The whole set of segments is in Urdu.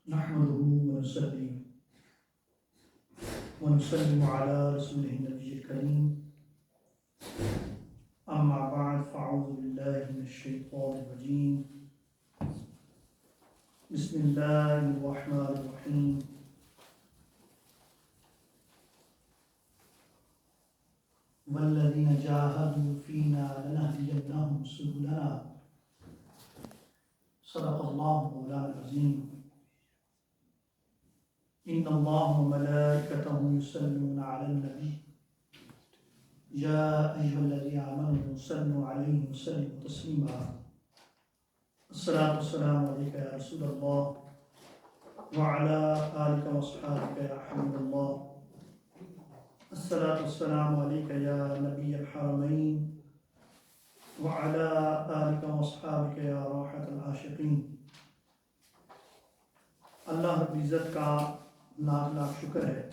نحمده ونصلي ونسلم على رسوله النبي الكريم أما بعد فأعوذ بالله من الشيطان الرجيم بسم الله الرحمن الرحيم والذين جاهدوا فينا لنهدينهم سبلنا صدق الله مولانا العظيم إن الله وملائكته يصلون على النبي يا أيها الذين آمنوا صلوا عليه وسلموا تسليما الصلاة والسلام عليك يا رسول الله وعلى آلك وأصحابك يا حبيب الله الصلاة والسلام عليك يا نبي الحرمين وعلى آلك وأصحابك يا راحة العاشقين. اللہ رب العزت کا لاکھ لاکھ شکر ہے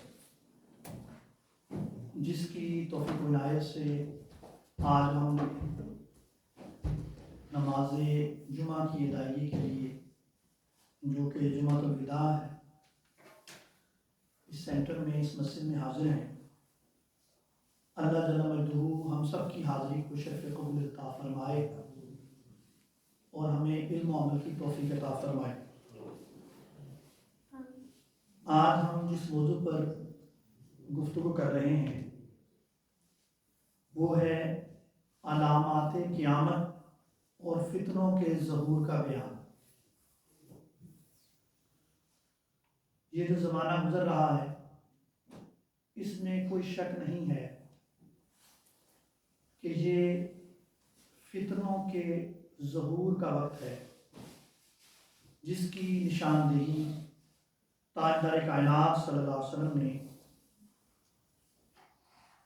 جس کی توفیق و عنایت سے آج ہم نماز جمعہ کی ادائیگی کے لیے جو کہ جمعۃ الوداع ہے اس سینٹر میں اس مسجد میں حاضر ہیں. اللہ جل مجدہ ہم سب کی حاضری کو شرف قبول عطا فرمائے اور ہمیں علم و عمل کی توفیق عطا فرمائے. آج ہم جس موضوع پر گفتگو کر رہے ہیں وہ ہے علامات قیامت اور فتنوں کے ظہور کا بیان. یہ جو زمانہ گزر رہا ہے اس میں کوئی شک نہیں ہے کہ یہ فتنوں کے ظہور کا وقت ہے جس کی نشاندہی تاجدار کائنات صلی اللہ علیہ وسلم نے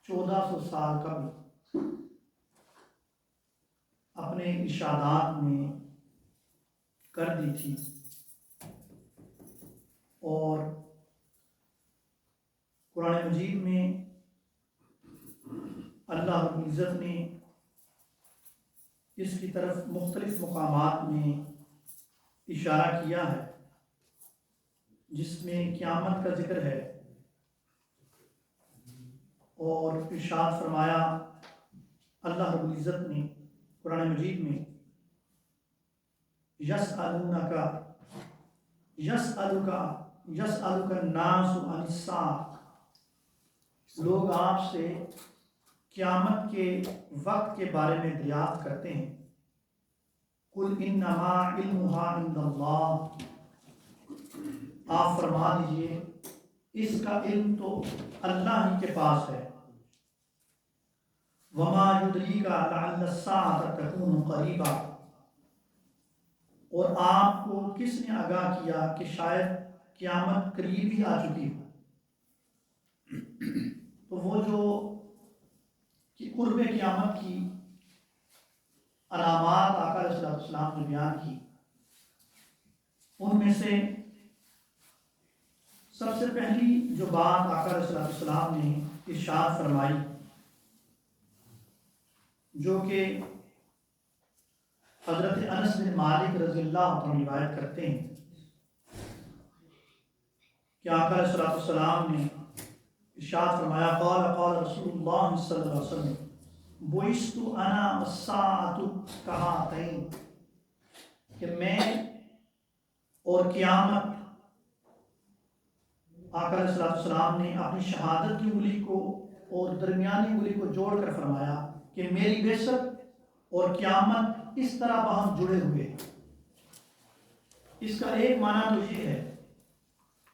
1400 سال قبل اپنے ارشادات میں کر دی تھی اور قرآن مجید میں اللہ رب العزت نے اس کی طرف مختلف مقامات میں اشارہ کیا ہے جس میں قیامت کا ذکر ہے اور ارشاد فرمایا اللہ رب العزت نے قرآن مجید میں یسألونک الناس عن الساعة، لوگ آپ سے قیامت کے وقت کے بارے میں دریافت کرتے ہیں. قل انما علمها عند اللہ، آپ فرما دیجئے اس کا علم تو اللہ ہی کے پاس ہے. وما یدریک لعل الساعة تکون قریبا، اور آپ کو کس نے آگاہ کیا کہ شاید قیامت قریب ہی آ چکی ہو. تو وہ جو کہ قرب قیامت کی علامات آقا علیہ السلام نے بیان کی ان میں سے سب سے پہلی جو بات آقا علیہ السلام نے ارشاد فرمائی جو کہ حضرت انس بن مالک رضی اللہ عنہ روایت کرتے ہیں کہ آقا علیہ السلام نے ارشاد فرمایا قال رسول اللہ صلی اللہ علیہ وسلم بعثت انا والساعۃ کہاتین، کہ میں اور قیامت، آقا علیہ السلام نے اپنی شہادت کی انگلی کو اور درمیانی انگلی کو جوڑ کر فرمایا کہ میری بعثت اور قیامت اس طرح باہم جڑے ہوئے. اس کا ایک معنی تو یہ ہے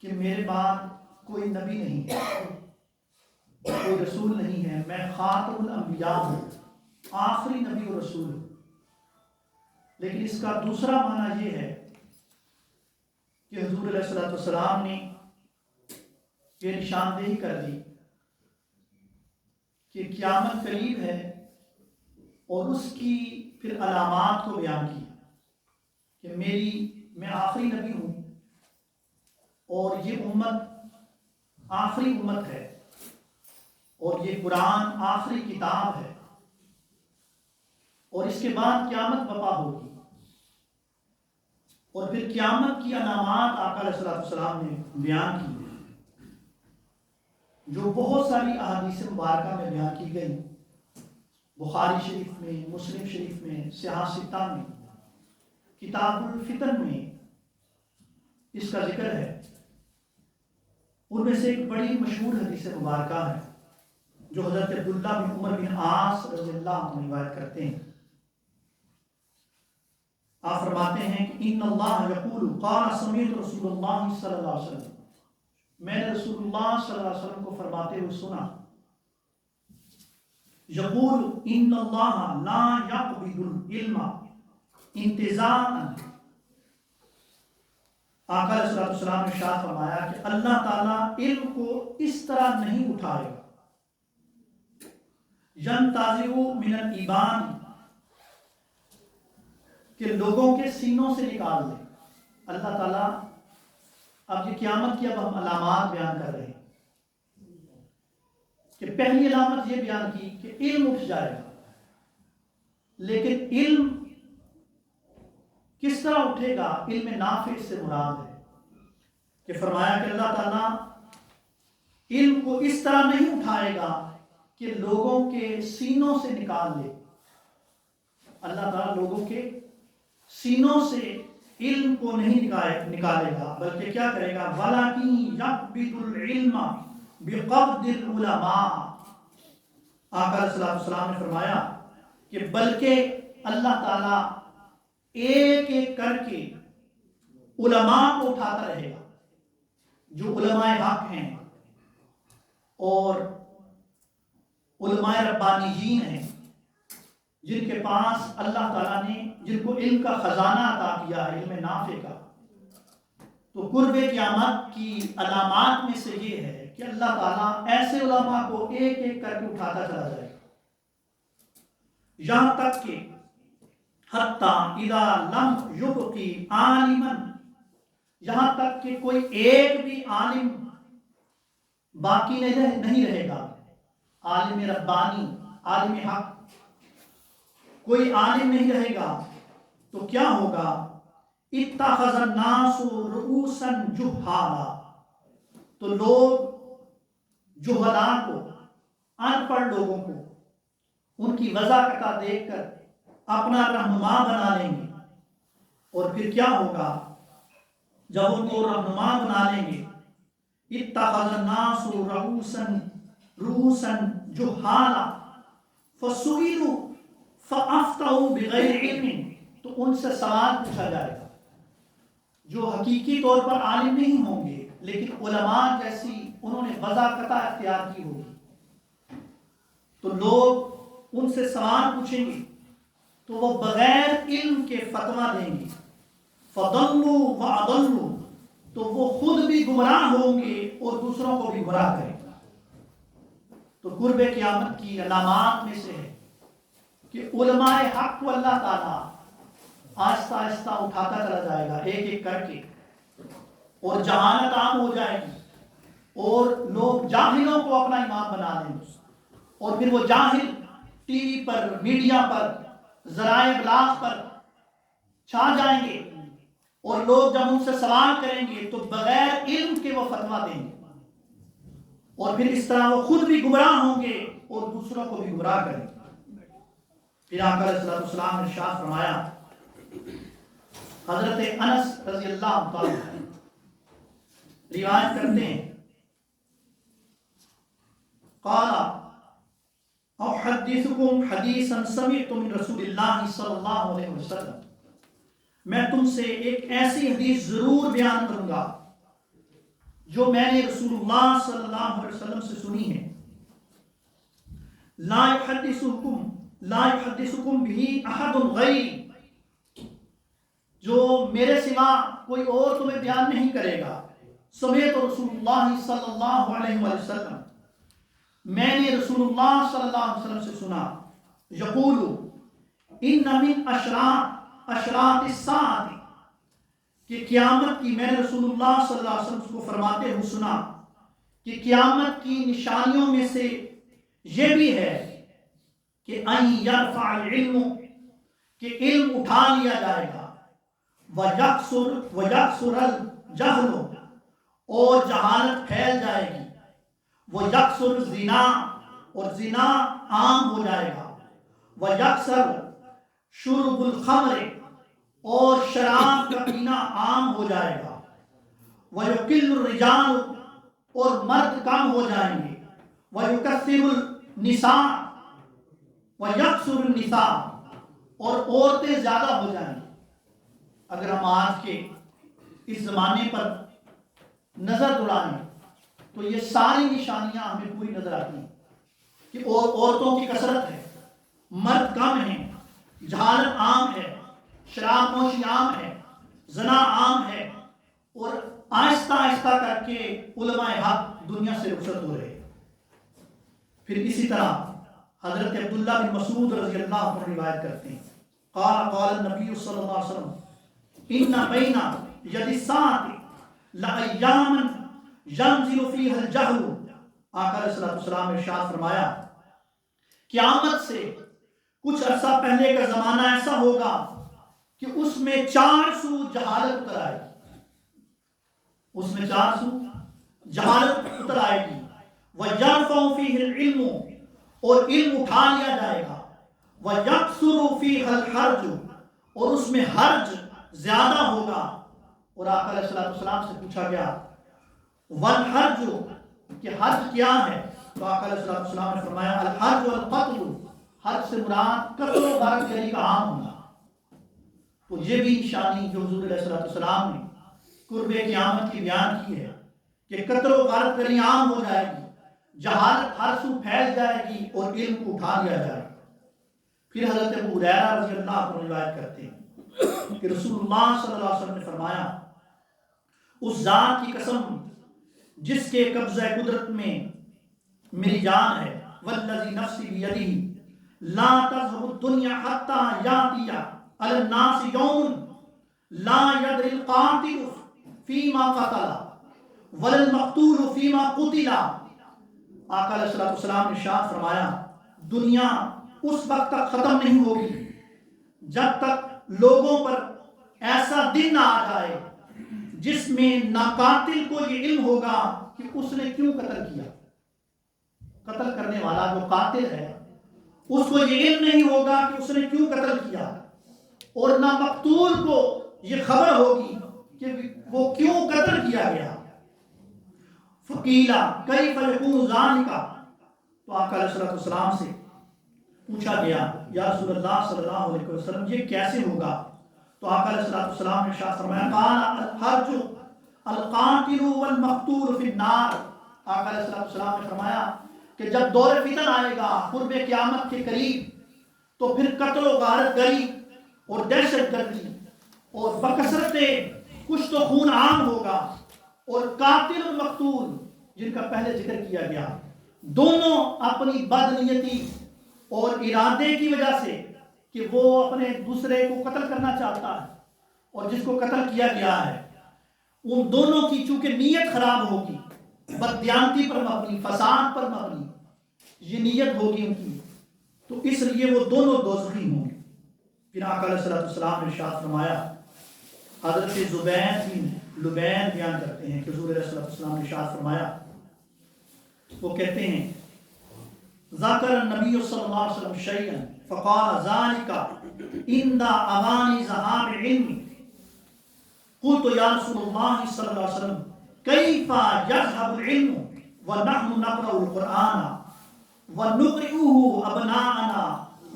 کہ میرے بعد کوئی نبی نہیں ہے، کوئی رسول نہیں ہے، میں خاتم الانبیاء ہوں، آخری نبی و رسول ہوں. لیکن اس کا دوسرا معنی یہ ہے کہ حضور علیہ السلام نے یہ نشاندہی کر دی کہ قیامت قریب ہے اور اس کی پھر علامات کو بیان کی کہ میں آخری نبی ہوں اور یہ امت آخری امت ہے اور یہ قرآن آخری کتاب ہے اور اس کے بعد قیامت برپا ہوگی. اور پھر قیامت کی علامات آقا علیہ الصلوۃ والسلام نے بیان کی جو بہت ساری احادیث مبارکہ میں بیان کی گئی، بخاری شریف میں، مسلم شریف میں، صحاح ستہ میں، کتاب الفتن میں اس کا ذکر ہے۔ ان میں سے ایک بڑی مشہور حدیث مبارکہ ہے جو حضرت عبداللہ بن عمر بن عاص رضی اللہ عنہ روایت کرتے ہیں۔ آپ فرماتے ہیں کہ ان اللہ یقول قال سمعت رسول اللہ صلی اللہ علیہ وسلم، میں نے رسول اللہ صلی اللہ علیہ وسلم کو فرماتے ہوئے سنا، یقول ان اللہ لا یقبض العلم انتزاعا، آقا علیہ السلام نے ارشاد فرمایا کہ اللہ تعالیٰ علم کو اس طرح نہیں اٹھائے گا، ینتزع من الایبان، کہ لوگوں کے سینوں سے نکال دے۔ اللہ تعالیٰ، اب یہ قیامت کی اب ہم علامات بیان کر رہے ہیں کہ پہلی علامت یہ بیان کی کہ علم اٹھ جائے گا، لیکن علم کس طرح اٹھے گا؟ علم نافع سے مراد ہے کہ فرمایا کہ اللہ تعالیٰ علم کو اس طرح نہیں اٹھائے گا کہ لوگوں کے سینوں سے نکال لے۔ اللہ تعالیٰ لوگوں کے سینوں سے علم کو نہیں نکالے گا، بلکہ کیا کرے گا؟ وَلَكِنْ يَقْبِضُ الْعِلْمَ بِقَبْضِ الْعُلَمَاءِ، آقا علیہ السلام نے فرمایا کہ بلکہ اللہ تعالیٰ ایک ایک کر کے علماء کو اٹھاتا رہے گا، جو علماء حق ہیں اور علماء ربانیین ہیں، جن کے پاس اللہ تعالیٰ نے جن کو علم کا خزانہ عطا کیا ہے، علم نافع کا۔ تو قرب قیامت کی علامات میں سے یہ ہے کہ اللہ تعالیٰ ایسے علماء کو ایک ایک کر کے اٹھاتا چلا جائے گا، یہاں تک کہ حتیٰ اذا لم یبقی عالما، یہاں تک کہ کوئی ایک بھی عالم باقی نہیں رہے گا، عالم ربانی، عالم حق، کوئی عالم نہیں رہے گا، تو کیا ہوگا؟ اتخذ الناس رؤوسا جہالا، تو لوگ جہلا کو، ان پڑھ لوگوں کو ان کی وضاحت دیکھ کر اپنا رہنما بنا لیں گے، اور پھر کیا ہوگا جب ان کو رہنما بنا لیں گے؟ اتخذ الناس رؤوسا جہالا فسئلوا فافتوا بغیر علم، تو ان سے سوال پوچھا جائے گا جو حقیقی طور پر عالم نہیں ہوں گے، لیکن علماء جیسی انہوں نے وضاحت اختیار کی ہوگی، تو لوگ ان سے سوال پوچھیں گے تو وہ بغیر علم کے فتویٰ دیں گے، فضلوا واضلوا، تو وہ خود بھی گمراہ ہوں گے اور دوسروں کو بھی گمراہ کریں گے۔ تو قرب قیامت کی علامات میں سے ہے کہ علماء حق کو اللہ تعالیٰ آہستہ آہستہ اٹھاتا چلا جائے گا ایک ایک کر کے، اور جہالت عام ہو جائے گی اور لوگ جاہلوں کو اپنا امام بنا لیں گے، اور پھر وہ جاہل ٹی وی پر، میڈیا پر، ذرائع ابلاغ پر چھا جائیں گے، اور لوگ جب ان سے سوال کریں گے تو بغیر علم کے وہ فتویٰ دیں گے، اور پھر اس طرح وہ خود بھی گمراہ ہوں گے اور دوسروں کو بھی گمراہ کریں گے۔ پھر آقا علیہ السلام نے ارشاد فرمایا، حضرت انس رضی اللہ تعالیٰ روایت کرتے ہیں، قال احدثکم حدیثا سمعت من رسول اللہ صلی اللہ علیہ وسلم، میں تم سے ایک ایسی حدیث ضرور بیان کروں گا جو میں نے رسول اللہ صلی اللہ علیہ وسلم سے سنی ہے، لا يحدثکم به احد غیری، جو میرے سوا کوئی اور تمہیں بیان نہیں کرے گا، سمعت رسول اللہ صلی اللہ علیہ وسلم، میں نے رسول اللہ صلی اللہ علیہ وسلم سے سنا، یقول ان من اشراط الساعۃ، کہ قیامت کی، میں نے رسول اللہ صلی اللہ علیہ وسلم کو فرماتے ہوئے سنا کہ قیامت کی نشانیوں میں سے یہ بھی ہے کہ ان یرفع العلم، کہ علم اٹھا لیا جائے گا، وَيَكْسُرَ الْجَهْلُ اور جہالت پھیل جائے گی، وَيَكْسُرُ الزِّنَا اور زنا عام ہو جائے گا، وَيَكْسَرُ شُرْبُ الْخَمْرِ اور شراب کا پینا عام ہو جائے گا، وَيُقِلُّ الرِّجَالُ اور مرد کم ہو جائیں گے، وَيُكَثِّرُ النِّسَاء وَيَكْثُرُ النِّسَاء اور عورتیں زیادہ ہو جائیں گی۔ اگر ہم آج کے اس زمانے پر نظر دوڑائیں تو یہ ساری نشانیاں ہمیں پوری نظر آتی ہیں کہ عورتوں کی کثرت ہے، مرد کم ہیں، جہالت عام ہے، شراب نوشی عام ہے، زنا عام ہے، اور آہستہ آہستہ کر کے علماء حق دنیا سے رخصت ہو رہے ہیں۔ پھر اسی طرح حضرت عبداللہ بن مسعود رضی اللہ عنہ روایت کرتے ہیں، قال النبی صلی اللہ علیہ وسلم ان بین ید الساعۃ لایاما ینزل فیہا الجہل۔ آقا علیہ السلام نے ارشاد فرمایا قیامت سے کچھ عرصہ پہلے کا زمانہ ایسا ہوگا کہ اس میں 400 جہالت اتر آئے گی، اس میں 400 جہالت اتر آئے گی، وَيَرْفَعُ فِيهِ الْعِلْمُ اور علم اٹھا لیا جائے گا، وَيَكْثُرُ فِيهَا الْحَرْجُ اور اس میں حرج زیادہ ہوگا۔ اور آقا علیہ السلام سے پوچھا گیا وَالْحَرْجُ کہ حرج کیا ہے؟ تو آقا علیہ السلام نے فرمایا الحرج والقتل، حرج سے مراد قتل و غارت گری کا عام ہونا۔ تو یہ بھی نشانی جو حضور علیہ السلام نے قرب قیامت کی بیان کی ہے کہ قتل و غارت گری عام ہو جائے گی، جہالت ہر سو پھیل جائے گی اور علم کو اٹھا لیا جائے گا۔ پھر حضرت ابو ہریرہ رضی اللہ عنہ روایت کرتے ہیں کہ رسول اللہ صلی اللہ علیہ وسلم نے فرمایا اس ذات کی قسم جس کے قبضہ قدرت میں میری جان ہے، والذی نفسی بیدہ لا تذهب الدنیا حتی یاتی علی الناس یوم لا یدری القاتل فیما قتل ولا المقتول فیما قتل۔ آقا علیہ السلام نے ارشاد فرمایا دنیا اس وقت تک ختم نہیں ہوگی جب تک لوگوں پر ایسا دن نہ آ جائے جس میں نہ قاتل کو یہ علم ہوگا کہ اس نے کیوں قتل کیا، قتل کرنے والا جو قاتل ہے اس کو یہ علم نہیں ہوگا کہ اس نے کیوں قتل کیا، اور نہ مقتول کو یہ خبر ہوگی کہ وہ کیوں قتل کیا گیا۔ فقیلا کیف یکون ذالک، تو آقا علیہ السلام سے پوچھا گیا یا رسول اللہ صلی اللہ علیہ وسلم یہ کیسے ہوگا؟ تو آقا علیہ السلام نے ارشاد فرمایا قال الحرج القاتل والمقتول فی النار۔ آقا علیہ السلام نے فرمایا کہ جب دور فتن آئے گا قرب قیامت کے قریب تو پھر قتل و غارت گری اور دہشت گردی اور بکثرت کچھ تو خون عام ہوگا، اور قاتل اور مقتول جن کا پہلے ذکر کیا گیا دونوں اپنی بدنیتی اور ارادے کی وجہ سے کہ وہ اپنے دوسرے کو قتل کرنا چاہتا ہے اور جس کو قتل کیا گیا ہے ان دونوں کی چونکہ نیت خراب ہوگی، بددیانتی پر مبنی، فساد پر مبنی یہ نیت ہوگی ان کی، تو اس لیے وہ دونوں دوزخی ہوں گے۔ پھر آقا علیہ السلام نے ارشاد فرمایا حضرت زبیر بن لبین بیان کرتے ہیں کہ حضور علیہ السلام نے ارشاد فرمایا، وہ کہتے ہیں ذکر النبی صلی اللہ علیہ وسلم شیئا فقال ذلك عند اوان ذهاب علم، قلت یا رسول اللہ صلی اللہ علیہ وسلم کیف یذهب العلم ونحن نقرأ القرآن ونقرئه ابناءنا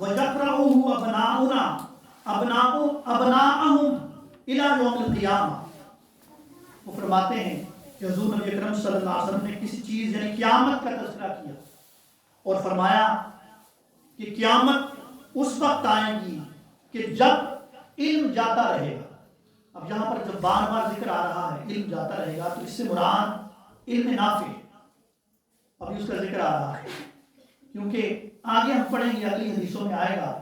ويقرأه ابناؤنا ابناءهم الى یوم القیامہ۔ وہ فرماتے ہیں کہ حضور نبی اکرم صلی اللہ علیہ وسلم نے کسی چیز یعنی قیامت کا تذکرہ کیا اور فرمایا کہ قیامت اس وقت آئے گی کہ جب علم جاتا رہے گا۔ اب یہاں پر جب بار بار ذکر آ رہا ہے علم جاتا رہے گا تو اس سے مراد علم نافع، ابھی اس کا ذکر آ رہا ہے کیونکہ آگے ہم پڑھیں گے اگلی حدیثوں میں آئے گا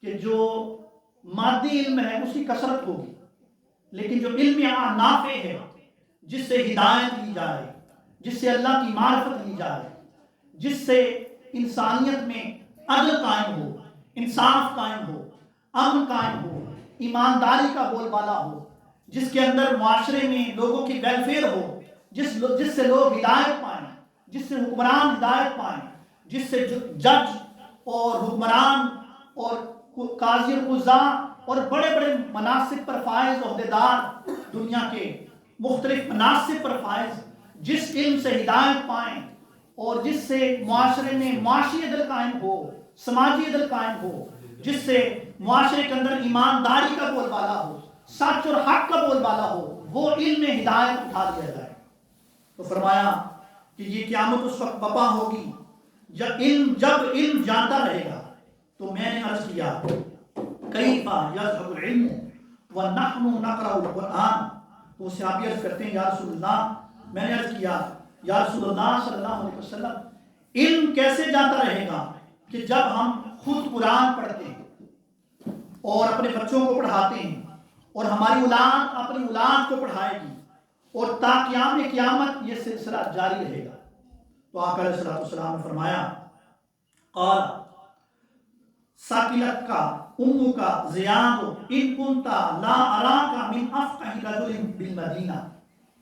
کہ جو مادی علم ہے اس کی کثرت ہوگی، لیکن جو علم نافع ہے جس سے ہدایت لی جائے، جس سے اللہ کی معرفت لی جائے، جس سے انسانیت میں عدل قائم ہو، انصاف قائم ہو، امن قائم ہو، ایمانداری کا بول بالا ہو، جس کے اندر معاشرے میں لوگوں کی ویلفیئر ہو، جس سے لوگ ہدایت پائیں، جس سے حکمران ہدایت پائیں، جس سے جج اور حکمران اور قاضی اور قضاء اور بڑے بڑے مناصب پر فائز عہدیدار، دنیا کے مختلف مناصب پر فائز، جس علم سے ہدایت پائیں اور جس سے معاشرے میں معاشی عدل قائم ہو، سماجی عدل قائم ہو، جس سے معاشرے کے اندر ایمانداری کا بول بالا ہو، سچ اور حق کا بول بالا ہو، وہ علم میں ہدایت اٹھا دیا جائے۔ تو فرمایا کہ یہ قیامت اس وقت بپا ہوگی جب علم جانتا رہے گا۔ تو میں نے عرض کیا کیفا یذهب العلم ونحن نقرأ القرآن، تو صحابی عرض کرتے ہیں یا رسول اللہ، میں نے عرض کیا یا رسول اللہ صلی اللہ علیہ وسلم، علم کیسے جاتا رہے گا کہ جب ہم خود قرآن پڑھتے ہیں اور اپنے بچوں کو پڑھاتے ہیں اور ہماری اولاد اپنی اولاد کو پڑھائے گی اور تا قیام قیامت یہ سلسلہ جاری رہے گا۔ تو آقا علیہ الصلوۃ والسلام نے فرمایا قال ساکلت کا امو کا زیاد ان کنتا لا اراکا من افقہ رجل بالمدینہ،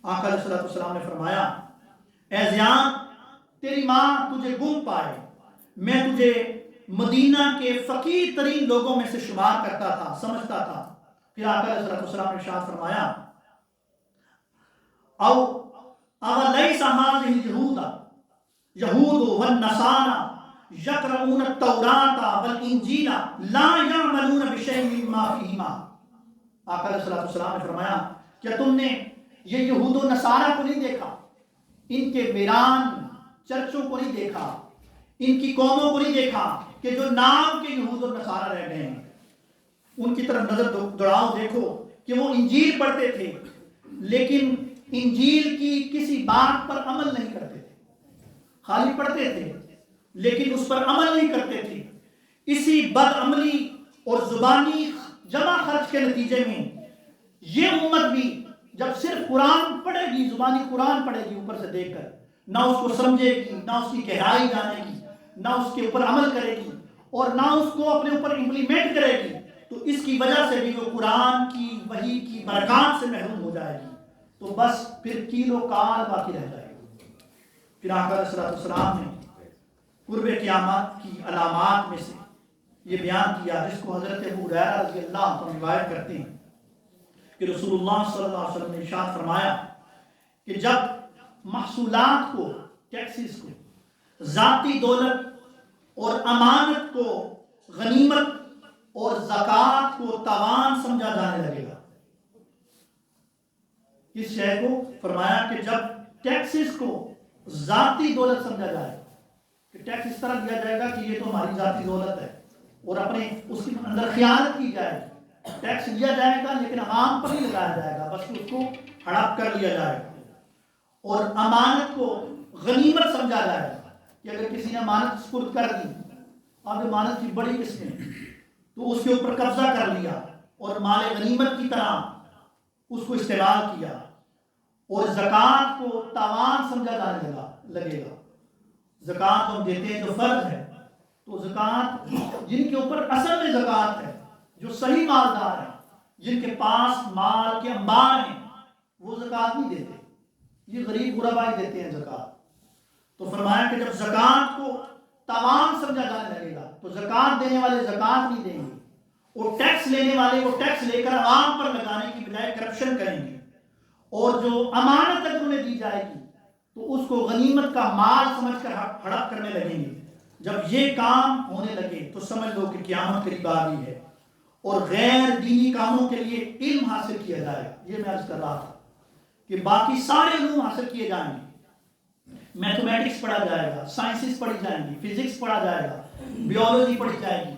آقا علیہ الصلوۃ والسلام نے فرمایا اے زیاد، تیری ماں تجھے گم پائے، میں تجھے مدینہ کے فقیر ترین لوگوں میں سے شمار کرتا تھا، سمجھتا تھا۔ پھر آقا علیہ الصلوۃ والسلام نے ارشاد فرمایا اولیس هذه اليهود یہود والنصارى یقرؤون التوراۃ والانجیل لا یعملون بشیء مما فیہما، آقا علیہ الصلوۃ والسلام نے فرمایا کیا تم نے یہ یہود و نصارہ کو نہیں دیکھا، ان کے ویران چرچوں کو نہیں دیکھا، ان کی قوموں کو نہیں دیکھا کہ جو نام کے یہود و نصارہ رہ گئے ہیں، ان کی طرف نظر دوڑاؤ، دیکھو کہ وہ انجیل پڑھتے تھے لیکن انجیل کی کسی بات پر عمل نہیں کرتے تھے، خالی پڑھتے تھے لیکن اس پر عمل نہیں کرتے تھے۔ اسی بد عملی اور زبانی جمع خرچ کے نتیجے میں یہ امت بھی جب صرف قرآن پڑھے گی، زبانی قرآن پڑھے گی اوپر سے دیکھ کر، نہ اس کو سمجھے گی، نہ اس کی گہرائی جانے گی، نہ اس کے اوپر عمل کرے گی اور نہ اس کو اپنے اوپر امپلیمنٹ کرے گی، تو اس کی وجہ سے بھی وہ قرآن کی وحی کی برکات سے محروم ہو جائے گی، تو بس پھر کیل و کال باقی رہ جائے گی۔ پھر آقا علیہ الصلوۃ والسلام نے قرب قیامت کی علامات میں سے یہ بیان کیا، جس کو حضرت ابو ہریرہ رضی اللہ عنہ روایت کرتے ہیں کہ رسول اللہ صلی اللہ علیہ وسلم نے ارشاد فرمایا کہ جب محصولات کو، ٹیکسز کو، ذاتی دولت اور امانت کو غنیمت اور زکوٰۃ کو تاوان سمجھا جانے لگے گا، اس شے کو فرمایا کہ جب ٹیکسز کو ذاتی دولت سمجھا جائے کہ ٹیکس اس طرح دیا جائے گا کہ یہ تو ہماری ذاتی دولت ہے اور اپنے اس کے اندر خیانت کی جائے گی، ٹیکس لیا جائے گا لیکن عوام پر نہیں لگایا جائے گا، بس اس کو ہڑپ کر لیا جائے گا، اور امانت کو غنیمت سمجھا جائے گا کہ اگر کسی نے امانت سپرد کر دی، اب امانت کی بڑی قسمیں تو اس کے اوپر قبضہ کر لیا اور مال غنیمت کی طرح اس کو استعمال کیا، اور زکوٰۃ کو تاوان سمجھا جانے لگے گا۔ زکوٰۃ ہم دیتے ہیں جو فرض ہے، تو زکوٰۃ جن کے اوپر اصل میں زکوٰۃ ہے، جو صحیح مالدار ہیں، جن کے پاس مال کے انبار ہیں، وہ زکوٰۃ نہیں دیتے، یہ غریب غربا ہی دیتے ہیں زکوٰۃ۔ تو فرمایا کہ جب زکوٰۃ کو تاوان سمجھا جانے لگے گا تو زکوٰۃ دینے والے زکوٰۃ نہیں دیں گے، اور ٹیکس لینے والے وہ ٹیکس لے کر عوام پر لگانے کی بجائے کرپشن کریں گے، اور جو امانت اگر انہیں دی جائے گی تو اس کو غنیمت کا مال سمجھ کر ہڑپ کرنے لگیں گے۔ جب یہ کام ہونے لگے تو سمجھ لو کہ قیامت قریب آ گئی ہے، اور غیر دینی کاموں کے لیے علم حاصل کیا جائے گا۔ یہ میں عرض کر رہا تھا کہ باقی سارے علوم حاصل کیے جائیں گے، میتھمیٹکس پڑھا جائے گا، سائنسز پڑھی جائیں گی، فزکس پڑھا جائے گا، بیولوجی پڑھی جائے گی،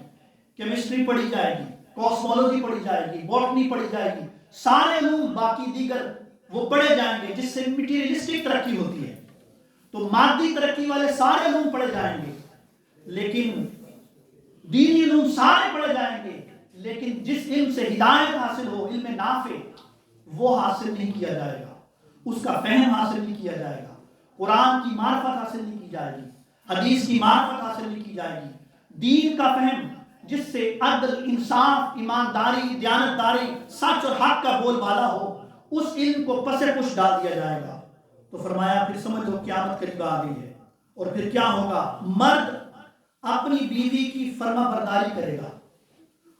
کیمسٹری پڑھی جائے گی، کاسمولوجی پڑھی جائے گی، باٹنی پڑھی جائے گی، سارے علوم باقی دیگر وہ پڑھے جائیں گے، جس سے میٹیریلسٹک ترقی ہوتی ہے، تو مادی ترقی والے سارے علوم پڑھے جائیں گے، لیکن دینی علوم سارے پڑھے جائیں گے، لیکن جس علم سے ہدایت حاصل ہو، علم نافع، وہ حاصل نہیں کیا جائے گا، اس کا فہم حاصل نہیں کیا جائے گا، قرآن کی معرفت حاصل نہیں کی جائے گی، حدیث کی معرفت حاصل نہیں کی جائے گی، دین کا فہم، جس سے عدل، انصاف، ایمانداری، دیانتداری، سچ اور حق کا بول بالا ہو، اس علم کو پس پش ڈال دیا جائے گا۔ تو فرمایا پھر سمجھ لو قیامت قریب آ گئی ہے، اور پھر کیا ہوگا؟ مرد اپنی بیوی کی فرما برداری کرے گا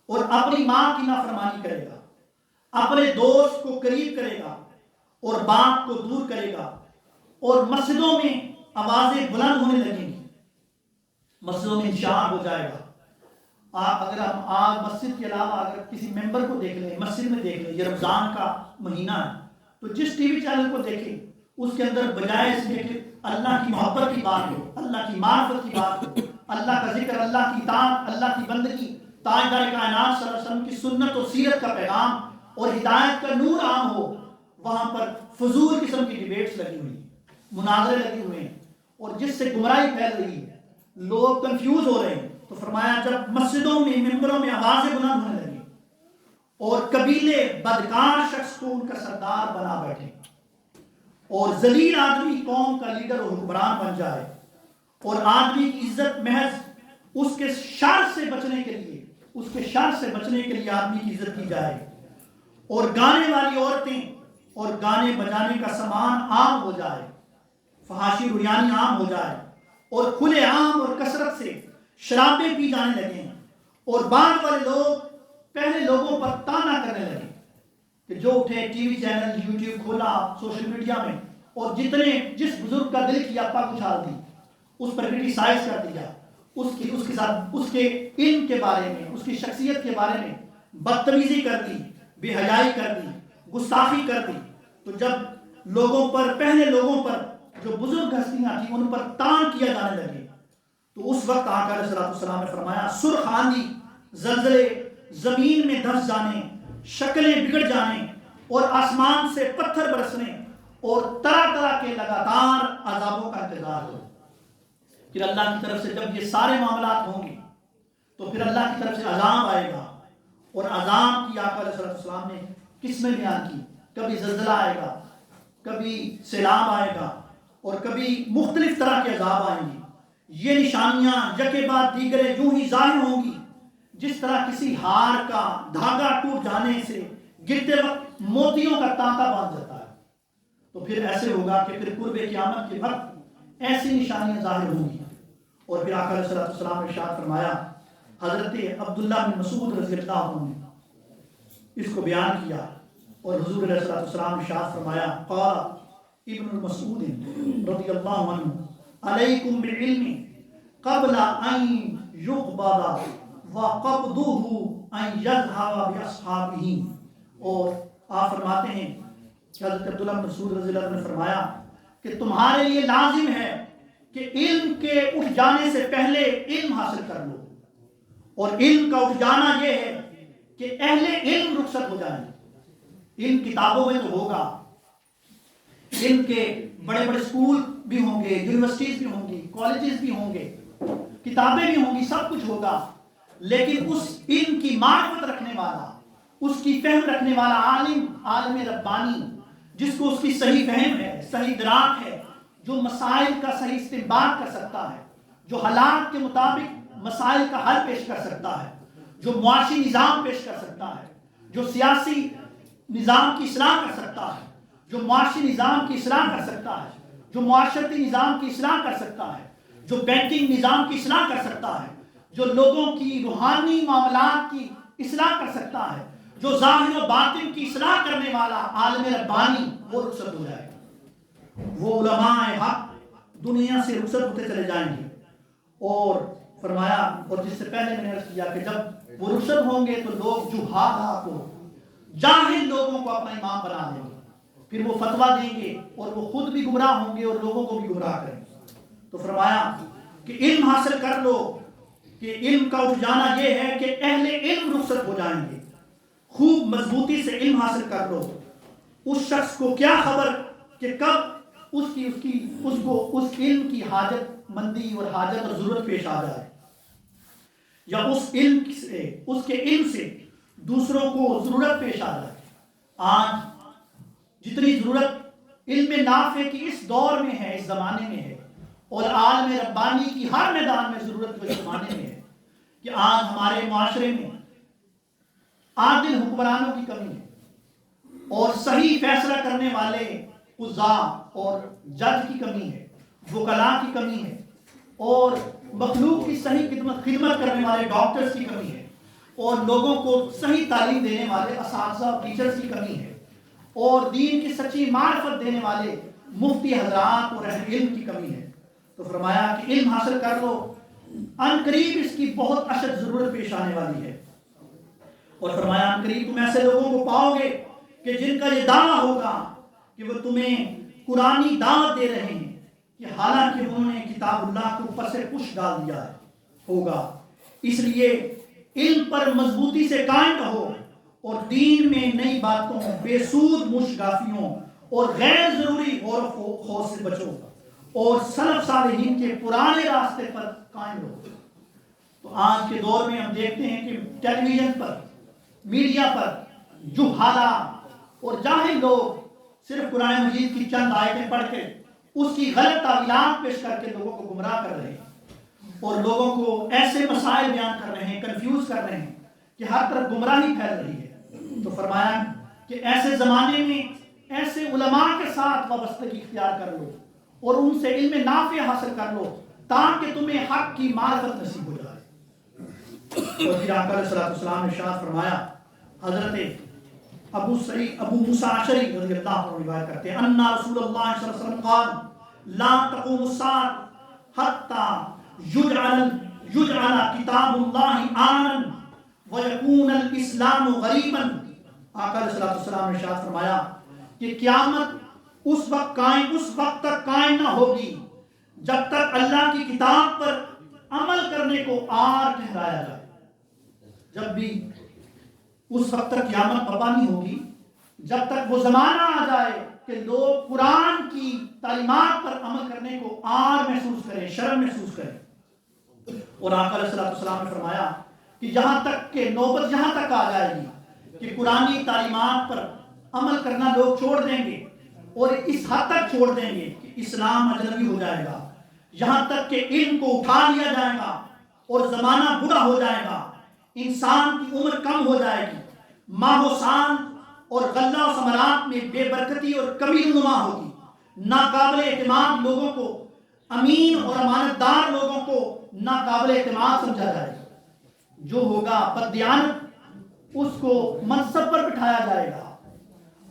اور اپنی ماں کی نافرمانی کرے گا، اپنے دوست کو قریب کرے گا اور باپ کو دور کرے گا، اور مسجدوں میں آوازیں بلند ہونے لگیں گی، مسجدوں میں انشاء ہو جائے گا۔ اگر ہم آج مسجد کے علاوہ اگر کسی ممبر کو دیکھ لیں، مسجد میں دیکھ لیں، یہ رمضان کا مہینہ ہے، تو جس ٹی وی چینل کو دیکھیں اس کے اندر بجائے اس کے کہ اللہ کی محبت کی بات ہو، اللہ کی معرفت کی بات ہو، اللہ کا ذکر، اللہ کی اطاعت، اللہ کی بندگی، تاجدار کائنات صلی اللہ علیہ وسلم کی سنت اور سیرت کا پیغام اور ہدایت کا نور عام ہو، وہاں پر فضول قسم کی ڈیبیٹس لگی ہوئی، مناظرے لگے ہوئے ہیں، اور جس سے گمراہی پھیل رہی ہے، لوگ کنفیوز ہو رہے ہیں۔ تو فرمایا جب مسجدوں میں، ممبروں میں آوازیں بلند ہونے لگی اور قبیلے بدکار شخص کو ان کا سردار بنا بیٹھے اور ذلیل آدمی قوم کا لیڈر اور حکمران بن جائے، اور آدمی کی عزت محض اس کے شر سے بچنے کے لیے، اس کے شر سے بچنے کے لیے آدمی کی عزت کی جائے، اور گانے والی عورتیں اور گانے بجانے کا سامان عام ہو جائے، فحاشی رویانی عام ہو جائے، اور کھلے عام اور کثرت سے شرابیں پی جانے لگے، اور بعد والے لوگ پہلے لوگوں پر تانا کرنے لگے کہ جو اٹھے ٹی وی چینل، یوٹیوب کھولا، سوشل میڈیا میں، اور جس بزرگ کا دل کیا پگ اچھال دی، اس پر کرٹیسائز کر دیا، اس کے علم کے بارے میں، اس کی شخصیت کے بارے میں بدتمیزی کر دی، بے حیائی کر دی، گستاخی کر دی۔ تو جب پہلے لوگوں پر جو بزرگ ہستیاں تھیں ان پر تان کیا جانے لگے، تو اس وقت آقا علیہ السلام نے فرمایا سرخ آندھی، زلزلے، زمین میں دھس جانے، شکلیں بگڑ جانے، اور آسمان سے پتھر برسنے، اور طرح طرح کے لگاتار عذابوں کا انتظار ہو۔ پھر اللہ کی طرف سے جب یہ سارے معاملات ہوں گے تو پھر اللہ کی طرف سے عذاب آئے گا، اور عذاب کی آقا علیہ السلام نے قسمیں بیان کی، کبھی زلزلہ آئے گا، کبھی سیلاب آئے گا، اور کبھی مختلف طرح کے عذاب آئیں گے۔ یہ نشانیاں یکے بعد دیگرے یوں ہی ظاہر ہوں گی جس طرح کسی ہار کا دھاگا ٹوٹ جانے سے گرتے وقت موتیوں کا تانتا باندھ جاتا ہے۔ تو پھر ایسے ہوگا کہ پھر قرب قیامت کے وقت ایسی نشانیاں ظاہر ہوں گی۔ اور پھر آقا علیہ السلام نے ارشاد فرمایا، حضرت عبداللہ بن مسعود رضی اللہ عنہ نے اس کو بیان کیا، اور حضور علیہ السلام نے ارشاد فرمایا، قال ابن مسعود رضی اللہ عنہ، علیکم بالعلم قبل ان یقبض وقبضه ان یذهب باصحابہ۔ اور آپ فرماتے ہیں کہ حضرت عبداللہ بن مسعود رضی اللہ عنہ نے فرمایا کہ تمہارے لیے لازم ہے کہ علم کے اٹھ جانے سے پہلے علم حاصل کر لو، اور علم کا اٹھ جانا یہ ہے کہ اہل علم رخصت ہو جائیں۔ علم کتابوں میں تو ہوگا، علم کے بڑے بڑے اسکول بھی ہوں گے، یونیورسٹیز بھی ہوں گی، کالجز بھی ہوں گے، کتابیں بھی ہوں گی، سب کچھ ہوگا، لیکن اس علم کی معرفت رکھنے والا، اس کی فہم رکھنے والا عالم ربانی، جس کو اس کی صحیح فہم ہے، صحیح دراک ہے، جو مسائل کا صحیح استنباط کر سکتا ہے، جو حالات کے مطابق مسائل کا حل پیش کر سکتا ہے، جو معاشی نظام پیش کر سکتا ہے، جو سیاسی نظام کی اصلاح کر سکتا ہے، جو معاشی نظام کی اصلاح کر سکتا ہے، جو معاشرتی نظام کی اصلاح کر سکتا ہے، جو بینکنگ نظام کی اصلاح کر سکتا ہے، جو لوگوں کی روحانی معاملات کی اصلاح کر سکتا ہے، جو ظاہر و باطن کی اصلاح کرنے والا عالم ربانی، وہ رخصت ہو جائے گا۔ وہ علماء حق دنیا سے رخصت ہوتے چلے جائیں گے۔ اور فرمایا، اور جس سے پہلے میں نے عرض کیا کہ جب وہ رخصت ہوں گے تو لوگ جہالہ کو، جاہل لوگوں کو اپنا امام بنا دیں گے، پھر وہ فتویٰ دیں گے اور وہ خود بھی گمراہ ہوں گے اور لوگوں کو بھی گمراہ کریں گے۔ تو فرمایا کہ علم حاصل کر لو، کہ علم کا اٹھ جانا یہ ہے کہ اہل علم رخصت ہو جائیں گے۔ خوب مضبوطی سے علم حاصل کر لو۔ اس شخص کو کیا خبر کہ کب اس کو اس علم کی حاجت مندی اور حاجت اور ضرورت پیش آ جائے، یا اس کے علم سے دوسروں کو ضرورت پیش آ جائے۔ آج جتنی ضرورت علم نافع کی اس دور میں ہے، اس زمانے میں ہے، اور عالم ربانی کی ہر میدان میں ضرورت اس زمانے میں ہے، کہ آج ہمارے معاشرے میں عادل حکمرانوں کی کمی ہے اور صحیح فیصلہ کرنے والے قضاء اور جج کی کمی ہے، وکلاء کی کمی ہے، اور مخلوق کی صحیح خدمت کرنے والے ڈاکٹرز کی کمی ہے، اور لوگوں کو صحیح تعلیم دینے والے اساتذہ اور ٹیچرز کی کمی ہے، اور دین کی سچی معرفت دینے والے مفتی حضرات اور اہل علم کی کمی ہے۔ تو فرمایا کہ علم حاصل کر لو، ان قریب اس کی بہت اشد ضرورت پیش آنے والی ہے۔ اور فرمایا ان قریب تم ایسے لوگوں کو پاؤ گے کہ جن کا یہ دعویٰ ہوگا کہ وہ تمہیں قرآنی دعوت دے رہے ہیں کہ حالانکہ انہوں نے کتاب اللہ کو پس پش ڈال دیا ہوگا۔ اس لیے علم پر مضبوطی سے قائم رہو اور دین میں نئی باتوں، بے سود مشگافیوں اور غیر ضروری غور و خوض سے بچو اور سلف صالحین کے پرانے راستے پر قائم رہو۔ تو آج کے دور میں ہم دیکھتے ہیں کہ ٹیلی ویژن پر، میڈیا پر جہالہ اور جاہل لوگ صرف قرآن مجید کی چند آیتیں پڑھ کے اس کی غلط تعویلات پیش کر کے لوگوں کو گمراہ کر رہے ہیں اور لوگوں کو ایسے مسائل بیان کر رہے ہیں، کنفیوز کر رہے ہیں کہ ہر طرف گمراہی پھیل رہی ہے۔ تو فرمایا کہ ایسے زمانے میں ایسے علماء کے ساتھ وابستگی اختیار کر لو اور ان سے علم نافع حاصل کر لو تاکہ تمہیں حق کی معرفت نصیب ہو جائے۔ اور پھر آقا علیہ السلام نے ارشاد فرمایا، حضرت ابو موسیٰ اشعری رضی اللہ عنہ روایت کرتے ہیں، ان رسول اللہ صلی اللہ علیہ وسلم قال لا تقوم الساعة حتى يجعل کتاب اللہ آنا ويكون الاسلام غریبا۔ آقا علیہ السلام نے ارشاد فرمایا کہ قیامت اس وقت تک قائم نہ ہوگی جب تک اللہ کی کتاب پر عمل کرنے کو آر ٹھہرایا جائے۔ جب بھی اس وقت تک قیامت برپا نہیں ہوگی جب تک وہ زمانہ آ جائے کہ لوگ قرآن کی تعلیمات پر عمل کرنے کو آر محسوس کریں، شرم محسوس کریں۔ اور آقا علیہ السلام نے فرمایا کہ جہاں تک کہ نوبت یہاں تک آ جائے گی کہ قرآنی تعلیمات پر عمل کرنا لوگ چھوڑ دیں گے اور اس حد تک چھوڑ دیں گے کہ اسلام اجنبی ہو جائے گا، یہاں تک کہ علم کو اٹھا لیا جائے گا اور زمانہ بڑا ہو جائے گا، انسان کی عمر کم ہو جائے گی، ماہ و سال اور غلہ و ثمرات میں بے برکتی اور کمی نما ہوگی، ناقابل اعتماد لوگوں کو امین اور امانت دار لوگوں کو ناقابل اعتماد سمجھا جائے گا، جو ہوگا بددیانت اس کو منصب پر بٹھایا جائے گا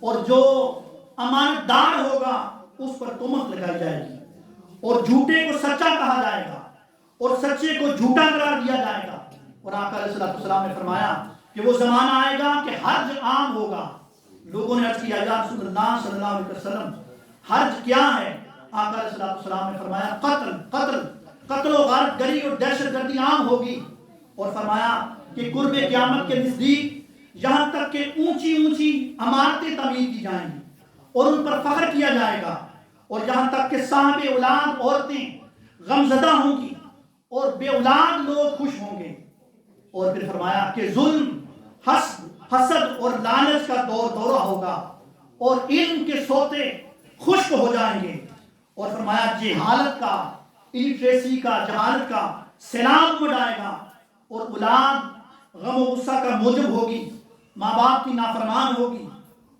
اور جو امانت دار ہوگا اس پر تہمت لگائی جائے گی اور جھوٹے کو سچا کہا جائے گا اور سچے کو جھوٹا قرار دیا جائے گا۔ اور آقا علیہ السلام نے فرمایا کہ وہ زمانہ آئے گا کہ حرج عام ہوگا۔ لوگوں نے عرض کیا یا رسول اللہ صلی اللہ علیہ وسلم حرج کیا ہے؟ آقا علیہ السلام نے فرمایا قتل و غارت گری اور دہشت گردی عام ہوگی، اور فرمایا کہ قرب قیامت کے نزدیک یہاں تک کہ اونچی اونچی عمارتیں تعمیر کی جائیں گی اور ان پر فخر کیا جائے گا، اور یہاں تک کہ صاحب اولاد عورتیں غمزدہ ہوں گی اور بے اولاد لوگ خوش ہوں گے۔ اور پھر فرمایا کہ ظلم، حسد اور لالچ کا دورہ ہوگا اور علم کے سوتے خشک ہو جائیں گے، اور فرمایا جہالت کا، الٹریسی کا، جہالت کا سیلاب مڈائے گا اور اولاد غم و غصہ کا موجب ہوگی، ماں باپ کی نافرمان ہوگی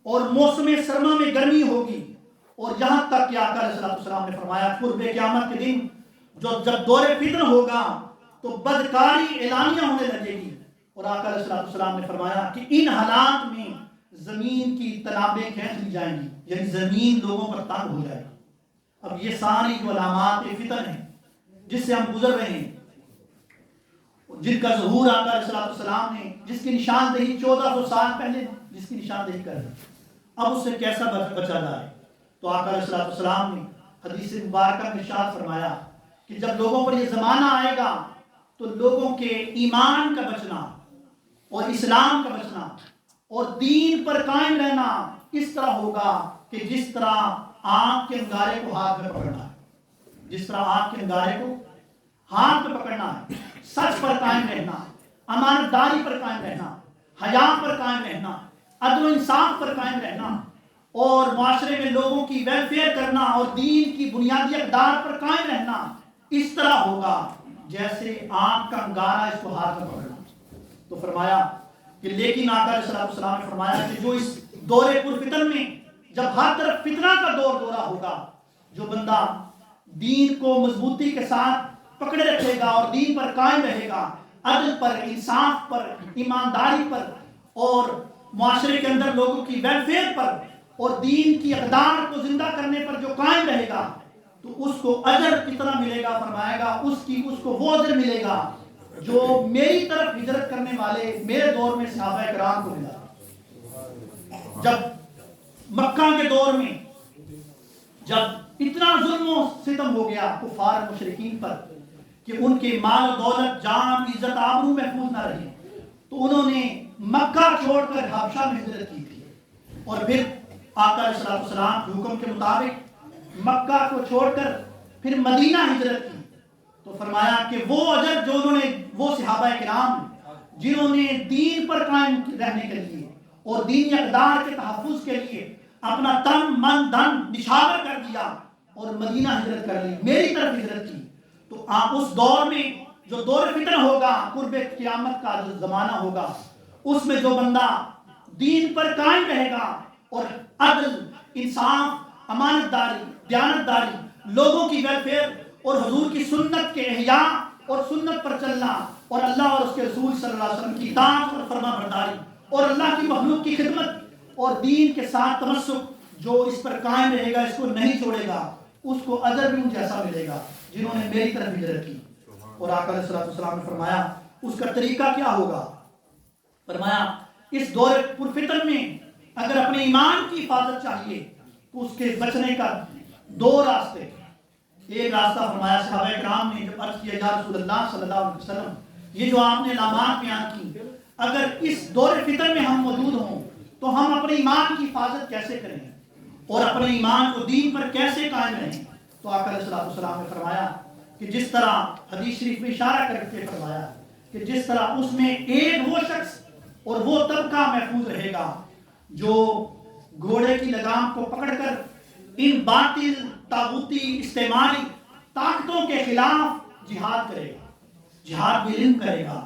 اور موسم سرما میں گرمی ہوگی، اور یہاں تک کہ آقا علیہ السلام نے فرمایا قرب قیامت کے دن جب دور فتن ہوگا تو بدکاری اعلانیہ ہونے لگے گی، اور آقا علیہ السلام نے فرمایا کہ ان حالات میں زمین کی تلابیں کھینچ لی جائیں گی، یعنی زمین لوگوں پر تنگ ہو جائے گی۔ اب یہ ساری جو علامات فتن ہیں جس سے ہم گزر رہے ہیں، جن کا ظہور آقا علیہ السلام نے، جس کی نشاندہی 1400 سال پہلے جس کی نشاندہی کر دی، اب اس سے کیسا بچا جائے؟ تو آقا علیہ السلام نے حدیث مبارکہ میں ارشاد فرمایا کہ جب لوگوں پر یہ زمانہ آئے گا تو لوگوں کے ایمان کا بچنا اور اسلام کا بچنا اور دین پر قائم رہنا اس طرح ہوگا کہ جس طرح آنکھ کے انگارے کو ہاتھ میں پکڑنا ہے، جس طرح آنکھ کے انگارے کو ہاتھ میں پکڑنا ہے، سچ پر قائم رہنا، امانت داری پر قائم رہنا، حیا پر قائم رہنا، عدل و انصاف پر قائم رہنا اور معاشرے میں لوگوں کی ویلفیئر کرنا اور دین کی بنیادی اقدار پر قائم رہنا اس طرح ہوگا جیسے آنکھ کا انگارہ اس کو ہاتھ میں پکڑنا. تو فرمایا کہ لیکن آقا علیہ السلام نے فرمایا کہ جو اس دور پرفتن میں جب ہر طرف فتنہ کا دورہ ہوگا، جو بندہ دین کو مضبوطی کے ساتھ پکڑے رکھے گا اور دین پر قائم رہے گا، عدل پر، انصاف پر، ایمانداری پر اور معاشرے کے اندر لوگوں کی ویلفیئر پر اور دین کی اقدار کو زندہ کرنے پر جو قائم رہے گا، تو اس کو اجر کتنا ملے گا؟ فرمائے گا اس کو وہ اجر ملے گا جو میری طرف ہجرت کرنے والے میرے دور میں صحابہ کرام کو ملا. جب مکہ کے دور میں جب اتنا ظلم و ستم ہو گیا کفار مشرکین پر کہ ان کے مال و دولت، جان، عزت، آبرو محفوظ نہ رہی، تو انہوں نے مکہ چھوڑ کر حبشہ میں ہجرت کی تھی. اور پھر آقا علیہ السلام کے حکم کے مطابق مکہ کو چھوڑ کر پھر مدینہ ہجرت کی. تو فرمایا کہ وہ اجر جو انہوں نے، وہ صحابہ کرام جنہوں نے دین پر قائم رہنے کے لیے اور دینی اقدار کے تحفظ کے لیے اپنا تن من دھن نچھاور کر دیا اور مدینہ ہجرت کر لی، میری طرف ہجرت کی، تو آپ اس دور میں جو دور فتنہ ہوگا، قرب قیامت کا جو زمانہ ہوگا، اس میں جو بندہ دین پر قائم رہے گا اور عدل، انصاف، امانت داری، دیانت داری، لوگوں کی ویلفیئر اور حضور کی سنت کے احیاء اور سنت پر چلنا اور اللہ اور اس کے رسول صلی اللہ علیہ وسلم کی اطاعت اور فرما برداری اور اللہ کی مخلوق کی خدمت اور دین کے ساتھ تمسک، جو اس پر قائم رہے گا، اس کو نہیں چھوڑے گا، اس کو اجر بھی ان جیسا ملے گا جنہوں نے میری طرف ہجرت کی. اور آقا علیہ السلام نے فرمایا اس کا طریقہ کیا ہوگا؟ فرمایا اس دور پرفتن میں اگر اپنے ایمان کی حفاظت چاہیے تو اس کے بچنے کا دو راستے. ایک راستہ فرمایا صحابہ کرام نے جب عرض کیا یا رسول اللہ صلی اللہ علیہ وسلم، یہ جو آپ نے علامات بیان کی، اگر اس دور فتن میں ہم موجود ہوں تو ہم اپنے ایمان کی حفاظت کیسے کریں اور اپنے ایمان کو دین پر کیسے قائم رہیں؟ تو آقا علیہ السلام نے فرمایا کہ جس طرح حدیث شریف میں اشارہ کر کے فرمایا کہ جس طرح اس میں ایک وہ شخص اور وہ طبقہ محفوظ رہے گا جو گھوڑے کی لگام کو پکڑ کر ان باطل طاغوتی استعماری طاقتوں کے خلاف جہاد کرے گا، جہاد بالعلم کرے گا،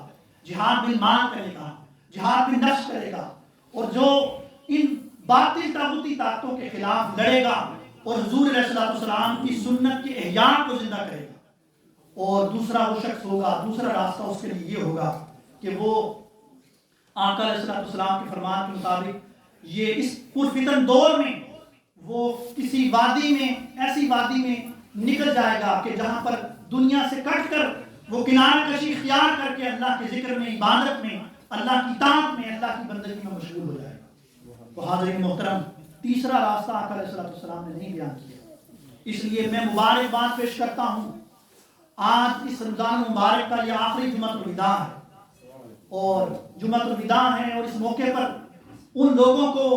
جہاد بالمال کرے گا، جہاد بالنفس کرے گا، اور جو ان باطل طاغوتی طاقتوں کے خلاف لڑے گا اور حضور علیہ السلام کی سنت کے احیاء کو زندہ کرے گا. اور دوسرا وہ شخص ہوگا، دوسرا راستہ اس کے لیے یہ ہوگا کہ وہ آقا علیہ السلام کے فرمان کے مطابق یہ اس پرفتن دور میں وہ کسی وادی میں، ایسی وادی میں نکل جائے گا کہ جہاں پر دنیا سے کٹ کر وہ کنارہ کشی اختیار کر کے اللہ کے ذکر میں، عبادت میں، اللہ کی اطاعت میں، اللہ کی بندگی میں مشغول ہو جائے گا. تو حاضرین محترم، تیسرا راستہ آقا علیہ السلام نے نہیں بیان کیا. اس لیے میں مبارکباد پیش کرتا ہوں. آج اس رمضان مبارک کا یہ آخری جمعۃ الوداع ہے اور جمعۃ الوداع ہے، اور اس موقع پر ان لوگوں کو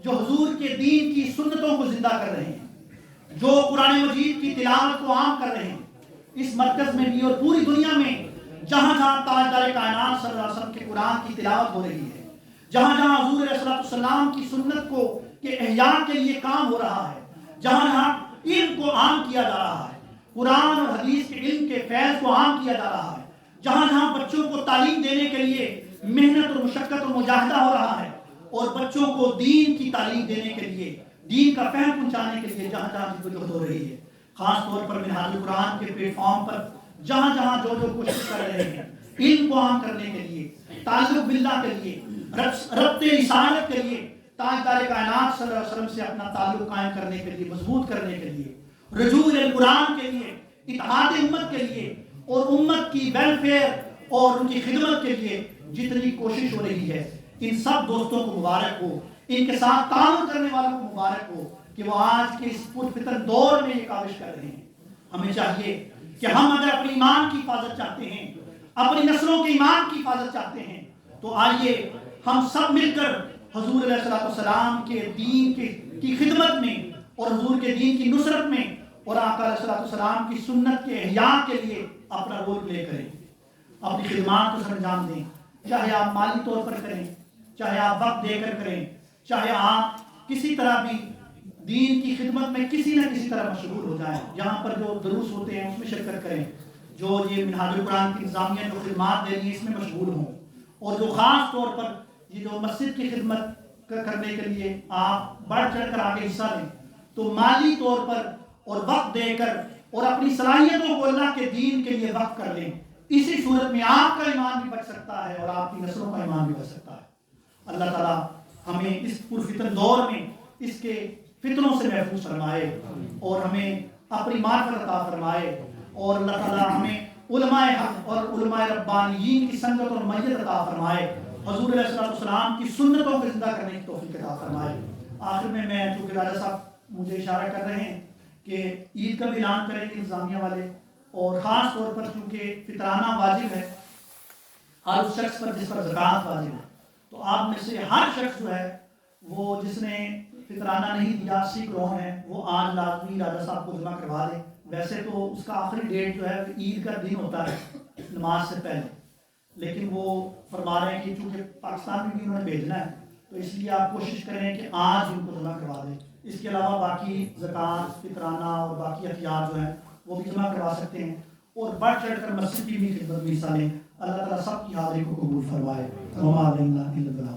جو حضور کے دین کی سنتوں کو زندہ کر رہے ہیں، جو قرآن مجید کی تلاوت کو عام کر رہے ہیں، اس مرکز میں بھی اور پوری دنیا میں جہاں جہاں تاجدار کائنات صلی اللہ علیہ وسلم کے قرآن کی تلاوت ہو رہی ہے، جہاں جہاں حضور علیہ السلام کی سنت کو کے احیاء کے لیے کام ہو رہا ہے، جہاں جہاں علم کو عام کیا جا رہا ہے، قرآن اور حدیث کے علم کے فیض کو عام کیا جا رہا ہے، جہاں جہاں بچوں کو تعلیم دینے کے لیے محنت اور مشقت اور مجاہدہ ہو رہا ہے، اور بچوں کو دین کی تعلیم دینے کے لیے، دین کا فہم پہنچانے کے لیے جہاں جہاں وجود ہو رہی ہے، خاص طور پر منہاج قرآن کے پلیٹ فارم پر جہاں جہاں جو کوشش کر رہے ہیں علم کو عام کرنے کے لیے، تعلق باللہ کے لیے، ربط رسالت کے لیے، تاجدار کائنات صلی اللہ علیہ وسلم سے اپنا تعلق قائم کرنے کے لیے، مضبوط کرنے کے لیے، رجوع قرآن کے لیے، اتحاد امت کے لیے اور امت کی ویلفیئر اور ان کی خدمت کے لیے جتنی کوشش ہو رہی ہے، ان سب دوستوں کو مبارک ہو، ان کے ساتھ تعاون کرنے والوں کو مبارک ہو کہ وہ آج کے اس پرفتن دور میں یہ کاوش کر رہے ہیں. ہمیں چاہیے کہ ہم اگر اپنے ایمان کی حفاظت چاہتے ہیں، اپنی نسلوں کے ایمان کی حفاظت چاہتے ہیں، تو آئیے ہم سب مل کر حضور علیہ السلام کے دین کی خدمت میں اور حضور کے دین کی نصرت میں اور آقا علیہ السلام کی سنت کے احیاء کے لیے اپنا رول پلے کریں، اپنی خدمات کو سر انجام دیں، چاہے آپ مالی طور پر کریں، چاہے آپ وقت دے کر کریں، چاہے آپ کسی طرح بھی دین کی خدمت میں کسی نہ کسی طرح مشغول ہو جائیں، جہاں پر جو دروس ہوتے ہیں اس میں شرکت کریں، جو یہ منہاج القرآن کی انتظامیہ جو خدمات دے رہی ہے اس میں مشغول ہوں، اور جو خاص طور پر یہ جو مسجد کی خدمت کرنے کے لیے آپ بڑھ چڑھ کر آگے حصہ لیں، تو مالی طور پر اور وقت دے کر اور اپنی صلاحیتوں کو اللہ کے دین کے لیے وقف کر لیں۔ اسی صورت میں آپ کا ایمان بھی بچ سکتا ہے اور آپ کی نسلوں کا ایمان بھی بچ سکتا ہے۔ اللہ تعالیٰ ہمیں اس پرفتن دور میں اس کے فتنوں سے محفوظ فرمائے اور ہمیں اپنی معرفت عطا فرمائے، اور اللہ تعالیٰ ہمیں علماء حق اور علماء ربانیین کی سنگت اور میت عطا فرمائے، حضور علیہ السلام کی سنتوں کو زندہ کرنے کی توفیق عطا فرمائے۔ آخر میں چونکہ راجہ صاحب مجھے اشارہ کر رہے ہیں کہ عید کا بھی اعلان کریں گے انتظامیہ والے، اور خاص طور پر چونکہ فطرانہ واجب ہے ہر اس شخص پر جس پر زکوٰۃ واجب ہے، تو آپ میں سے ہر شخص جو ہے وہ جس نے فطرانہ نہیں دیا 80 کروڑ ہے، وہ آج لازمی راجہ صاحب کو جمع کروا دیں۔ ویسے تو اس کا آخری ڈیٹ جو ہے عید کا دن ہوتا ہے نماز سے پہلے، لیکن وہ فرما رہے ہیں کہ چونکہ پاکستان میں بھی انہوں نے بھیجنا ہے تو اس لیے آپ کوشش کریں کہ آج ان کو جمع کروا دیں۔ اس کے علاوہ باقی زکوٰۃ، فطرانہ اور باقی اختیار جو ہیں وہ بھی جمع کروا سکتے ہیں، اور بڑھ چڑھ کر مسجد کی بھی خدمت میں حصہ لیں۔ اللہ تعالیٰ سب کی حاضری کو قبول فرمائے۔ وما علینا الا البلاغ۔